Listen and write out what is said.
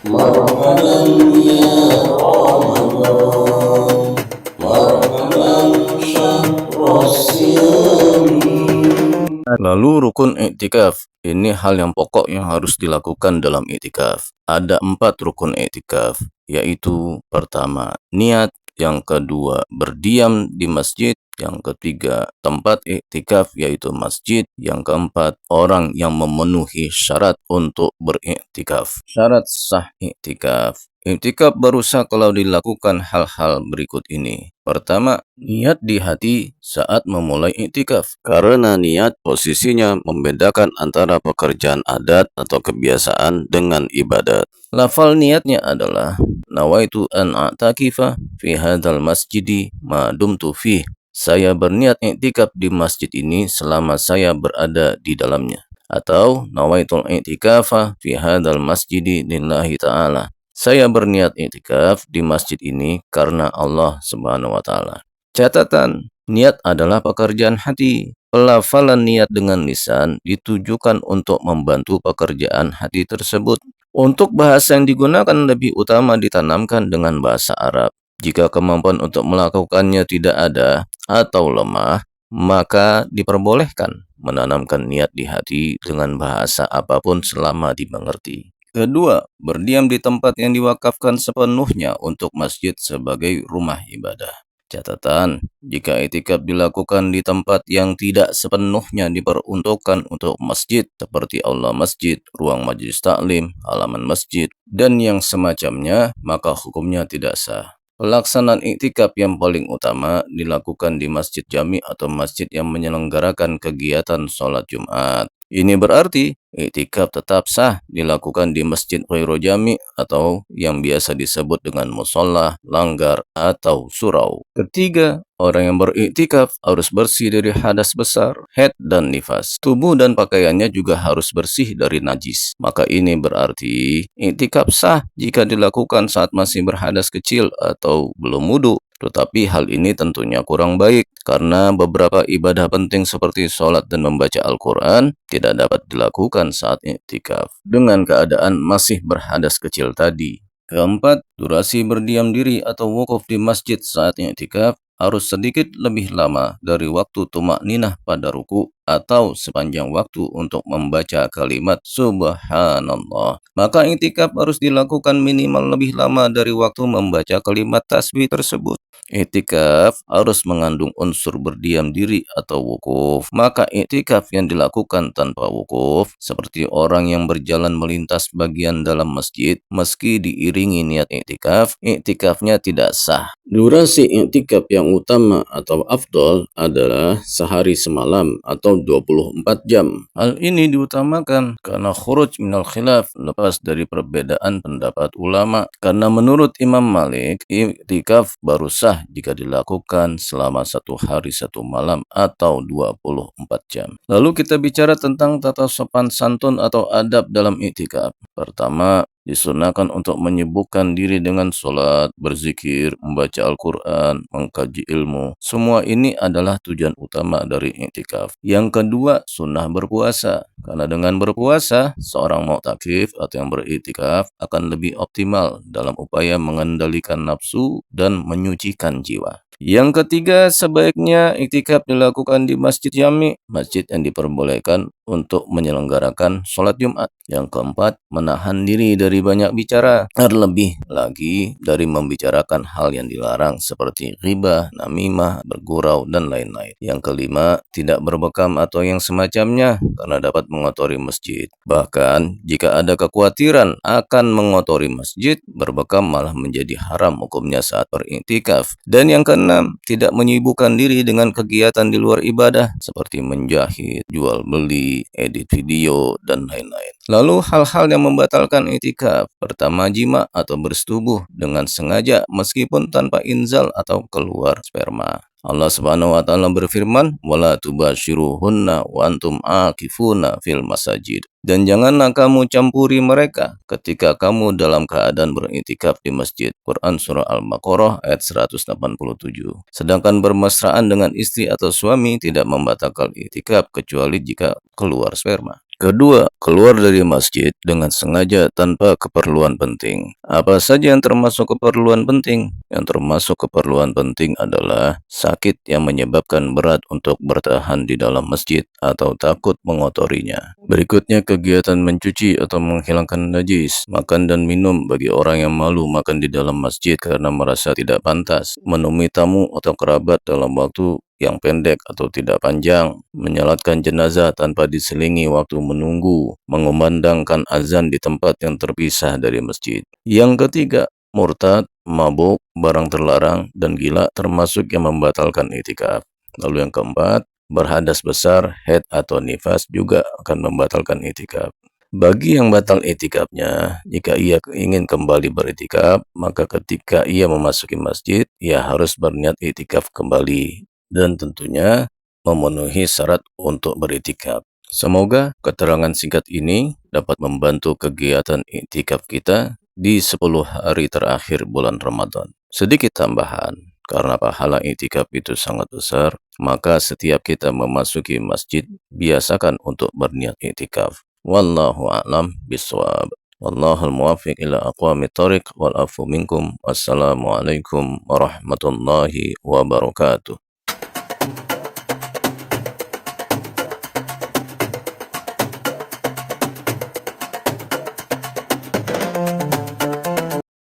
مرحبا يا رمضان مرحبا شهر الصيام. Lalu rukun iktikaf, ini hal yang pokok yang harus dilakukan dalam iktikaf. Ada 4 rukun iktikaf, yaitu pertama, niat, yang kedua, berdiam di masjid, yang ketiga, tempat iktikaf yaitu masjid, yang keempat, orang yang memenuhi syarat untuk beriktikaf. Syarat sah iktikaf. Iktikaf baru sah kalau dilakukan hal-hal berikut ini. Pertama, niat di hati saat memulai iktikaf. Karena niat posisinya membedakan antara pekerjaan adat atau kebiasaan dengan ibadat. Lafal niatnya adalah nawaitu an a'takifa fi hadzal masjidi ma dumtu fih. Saya berniat iktikaf di masjid ini selama saya berada di dalamnya. Atau nawaitul i'tikafa fi hadzal masjidi lillahi ta'ala. Saya berniat iktikaf di masjid ini karena Allah Subhanahu wa taala. Catatan, niat adalah pekerjaan hati. Pelafalan niat dengan lisan ditujukan untuk membantu pekerjaan hati tersebut. Untuk bahasa yang digunakan lebih utama ditanamkan dengan bahasa Arab. Jika kemampuan untuk melakukannya tidak ada atau lemah, maka diperbolehkan menanamkan niat di hati dengan bahasa apapun selama dimengerti. Kedua, berdiam di tempat yang diwakafkan sepenuhnya untuk masjid sebagai rumah ibadah. Catatan, jika iktikaf dilakukan di tempat yang tidak sepenuhnya diperuntukkan untuk masjid seperti aula masjid, ruang majelis taklim, halaman masjid, dan yang semacamnya, maka hukumnya tidak sah. Pelaksanaan iktikaf yang paling utama dilakukan di masjid jami atau masjid yang menyelenggarakan kegiatan sholat Jumat. Ini berarti iktikaf tetap sah dilakukan di masjid ghairu jami atau yang biasa disebut dengan musola, langgar, atau surau. Ketiga, orang yang beriktikaf harus bersih dari hadas besar, haid dan nifas. Tubuh dan pakaiannya juga harus bersih dari najis. Maka ini berarti iktikaf sah jika dilakukan saat masih berhadas kecil atau belum wudu. Tetapi hal ini tentunya kurang baik karena beberapa ibadah penting seperti sholat dan membaca Al-Quran tidak dapat dilakukan saat iktikaf dengan keadaan masih berhadas kecil tadi. Keempat, durasi berdiam diri atau wukuf di masjid saat iktikaf harus sedikit lebih lama dari waktu tumakninah pada ruku atau sepanjang waktu untuk membaca kalimat subhanallah. Maka iktikaf harus dilakukan minimal lebih lama dari waktu membaca kalimat tasbih tersebut. Iktikaf harus mengandung unsur berdiam diri atau wukuf. Maka iktikaf yang dilakukan tanpa wukuf, seperti orang yang berjalan melintas bagian dalam masjid, meski diiringi niat iktikaf, iktikafnya tidak sah. Durasi iktikaf yang utama atau afdol adalah sehari semalam atau 24 jam. Hal ini diutamakan karena khuruj minal khilaf, lepas dari perbedaan pendapat ulama. Karena menurut Imam Malik, iktikaf baru sah jika dilakukan selama 1 hari 1 malam atau 24 jam. Lalu kita bicara tentang tata sopan santun atau adab dalam iktikaf. Pertama, disunahkan untuk menyibukkan diri dengan sholat, berzikir, membaca Al-Quran, mengkaji ilmu. Semua ini adalah tujuan utama dari iktikaf. Yang kedua, sunnah berpuasa. Karena dengan berpuasa, seorang mu'takif atau yang beriktikaf akan lebih optimal dalam upaya mengendalikan nafsu dan menyucikan jiwa. Yang ketiga, sebaiknya iktikaf dilakukan di masjid jami, masjid yang diperbolehkan untuk menyelenggarakan sholat Jumat. Yang keempat, menahan diri dari banyak bicara, terlebih lagi dari membicarakan hal yang dilarang seperti ghibah, namimah, bergurau, dan lain-lain. Yang kelima, tidak berbekam atau yang semacamnya karena dapat mengotori masjid. Bahkan, jika ada kekhawatiran akan mengotori masjid, berbekam malah menjadi haram hukumnya saat beriktikaf. Dan yang keenam, tidak menyibukkan diri dengan kegiatan di luar ibadah seperti menjahit, jual beli, edit video, dan lain-lain. Lalu hal-hal yang membatalkan iktikaf. Pertama, jima atau bersetubuh dengan sengaja meskipun tanpa inzal atau keluar sperma. Allah Subhanahu wa taala berfirman, "Wala tubashiruhunna wa antum aakifuna fil masajid." Dan janganlah kamu campuri mereka ketika kamu dalam keadaan beriktikaf di masjid. Quran Surah Al-Baqarah ayat 187. Sedangkan bermesraan dengan istri atau suami tidak membatalkan iktikaf kecuali jika keluar sperma. Kedua, keluar dari masjid dengan sengaja tanpa keperluan penting. Apa saja yang termasuk keperluan penting? Yang termasuk keperluan penting adalah sakit yang menyebabkan berat untuk bertahan di dalam masjid atau takut mengotorinya. Berikutnya, kegiatan mencuci atau menghilangkan najis, makan dan minum bagi orang yang malu makan di dalam masjid karena merasa tidak pantas, menemui tamu atau kerabat dalam waktu yang pendek atau tidak panjang, menyalatkan jenazah tanpa diselingi waktu menunggu, mengumandangkan azan di tempat yang terpisah dari masjid. Yang ketiga, murtad, mabuk, barang terlarang, dan gila termasuk yang membatalkan itikaf. Lalu yang keempat, berhadas besar, haid atau nifas juga akan membatalkan itikaf. Bagi yang batal itikafnya, jika ia ingin kembali beritikaf, maka ketika ia memasuki masjid, ia harus berniat itikaf kembali dan tentunya memenuhi syarat untuk beritikaf. Semoga keterangan singkat ini dapat membantu kegiatan iktikaf kita di 10 hari terakhir bulan Ramadan. Sedikit tambahan, karena pahala iktikaf itu sangat besar, maka setiap kita memasuki masjid, biasakan untuk berniat iktikaf. Wallahu a'lam bishawab. Wallahul muwaffiq ila aqwamit thoriq wal afu minkum. Wassalamualaikum warahmatullahi wabarakatuh.